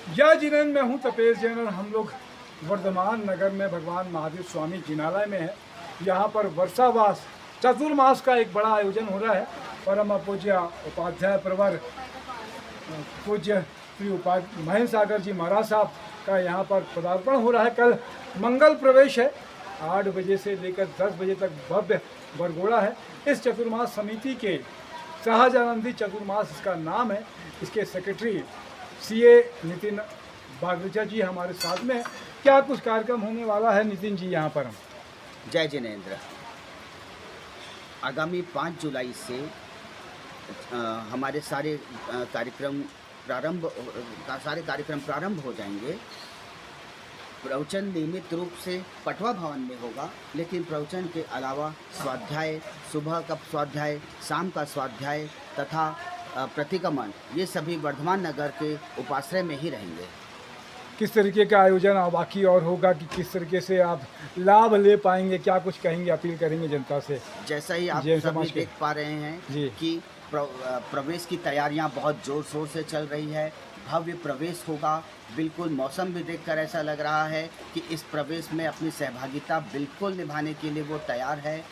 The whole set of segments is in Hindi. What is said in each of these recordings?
जय जिनेन्द्र, मैं हूँ तपेश जैन और हम लोग वर्धमान नगर में भगवान महावीर स्वामी जिनालय में है। यहाँ पर वर्षावास चतुर्मास का एक बड़ा आयोजन हो रहा है। परम पूज्य उपाध्याय प्रवर पूज्य श्री महेंद्र सागर जी महाराज साहब का यहाँ पर पदार्पण हो रहा है। कल मंगल प्रवेश है, 8 बजे से लेकर 10 बजे तक भव्य बरगोड़ा है। इस चतुर्मास समिति के शाहजहानंदी चतुर्मास इसका नाम है। इसके सेक्रेटरी सीए नितिन बागलीचा जी हमारे साथ में। क्या कुछ कार्यक्रम होने वाला है नितिन जी यहाँ पर? जय जिनेन्द्र। आगामी 5 जुलाई से हमारे सारे कार्यक्रम प्रारंभ हो जाएंगे। प्रवचन नियमित रूप से पटवा भवन में होगा, लेकिन प्रवचन के अलावा स्वाध्याय, सुबह का स्वाध्याय, शाम का स्वाध्याय तथा प्रतिक्रमण, ये सभी वर्धमान नगर के उपाश्रय में ही रहेंगे। किस तरीके का आयोजन बाकी और होगा कि किस तरीके से आप लाभ ले पाएंगे? क्या कुछ कहेंगे, अपील करेंगे जनता से? जैसा ही आप सभी देख पा रहे हैं कि प्रवेश की तैयारियां बहुत ज़ोर शोर से चल रही है। भव्य प्रवेश होगा। बिल्कुल मौसम भी देखकर ऐसा लग रहा है कि इस प्रवेश में अपनी सहभागिता बिल्कुल निभाने के लिए वो तैयार है।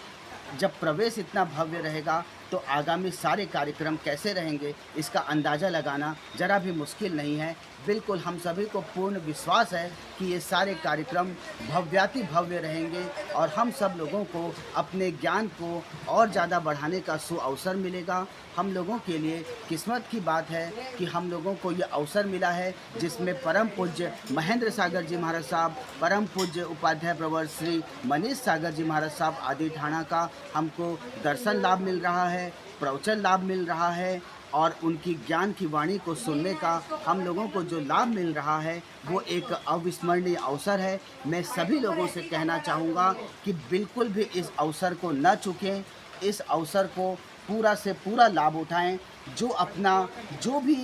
जब प्रवेश इतना भव्य रहेगा तो आगामी सारे कार्यक्रम कैसे रहेंगे इसका अंदाज़ा लगाना ज़रा भी मुश्किल नहीं है। बिल्कुल हम सभी को पूर्ण विश्वास है कि ये सारे कार्यक्रम भव्याति भव्य रहेंगे और हम सब लोगों को अपने ज्ञान को और ज़्यादा बढ़ाने का सुअवसर मिलेगा। हम लोगों के लिए किस्मत की बात है कि हम लोगों को ये अवसर मिला है, जिसमें परम पूज्य महेंद्र सागर जी महाराज साहब, परम पूज्य उपाध्याय प्रवर श्री मनीष सागर जी महाराज साहब आदि ठाणा का हमको दर्शन लाभ मिल रहा है, प्रवचन लाभ मिल रहा है और उनकी ज्ञान की वाणी को सुनने का हम लोगों को जो लाभ मिल रहा है वो एक अविस्मरणीय अवसर है। मैं सभी लोगों से कहना चाहूँगा कि बिल्कुल भी इस अवसर को न चूकें, इस अवसर को पूरा से पूरा लाभ उठाएं। जो भी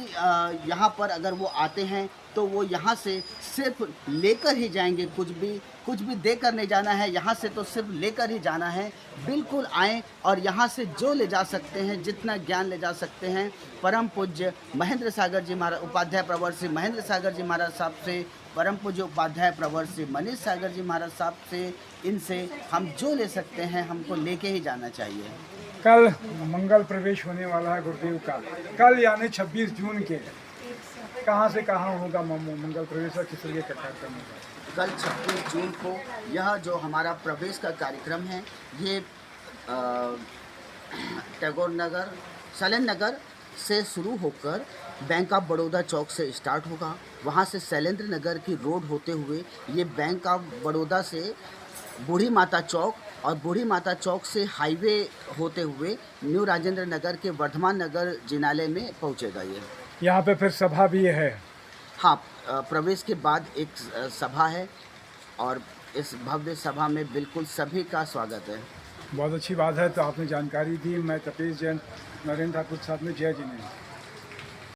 यहाँ पर अगर वो आते हैं तो वो यहाँ से सिर्फ लेकर ही जाएंगे, कुछ भी देकर नहीं जाना है, यहाँ से तो सिर्फ लेकर ही जाना है। बिल्कुल आएँ और यहाँ से जो ले जा सकते हैं, जितना ज्ञान ले जा सकते हैं, परम पूज्य महेंद्र सागर जी महाराज, उपाध्याय प्रवर श्री महेंद्र सागर जी महाराज साहब से, परम पूज्य उपाध्याय प्रवर श्री मनीष सागर जी महाराज साहब से, इनसे हम जो ले सकते हैं हमको लेके ही जाना चाहिए। कल मंगल प्रवेश होने वाला है गुरुदेव का, कल यानी 26 जून के। कहाँ से कहाँ होगा मंगल प्रवेश और किस तरीके का कार्यक्रम होगा? कल 26 जून को यह जो हमारा प्रवेश का कार्यक्रम है ये टैगोर नगर, शैलेंद्र नगर से शुरू होकर बैंक ऑफ बड़ौदा चौक से स्टार्ट होगा। वहाँ से शैलेंद्र नगर की रोड होते हुए ये बैंक ऑफ बड़ौदा से बूढ़ी माता चौक और बूढ़ी माता चौक से हाईवे होते हुए न्यू राजेंद्र नगर के वर्धमान नगर जिनालय में पहुंचेगा। ये यहाँ पे फिर सभा भी है? हाँ, प्रवेश के बाद एक सभा है और इस भव्य सभा में बिल्कुल सभी का स्वागत है। बहुत अच्छी बात है। तो आपने जानकारी दी। मैं तपेश जैन, नरेंद्र ठाकुर साहब में। जय जिनेन्द्र।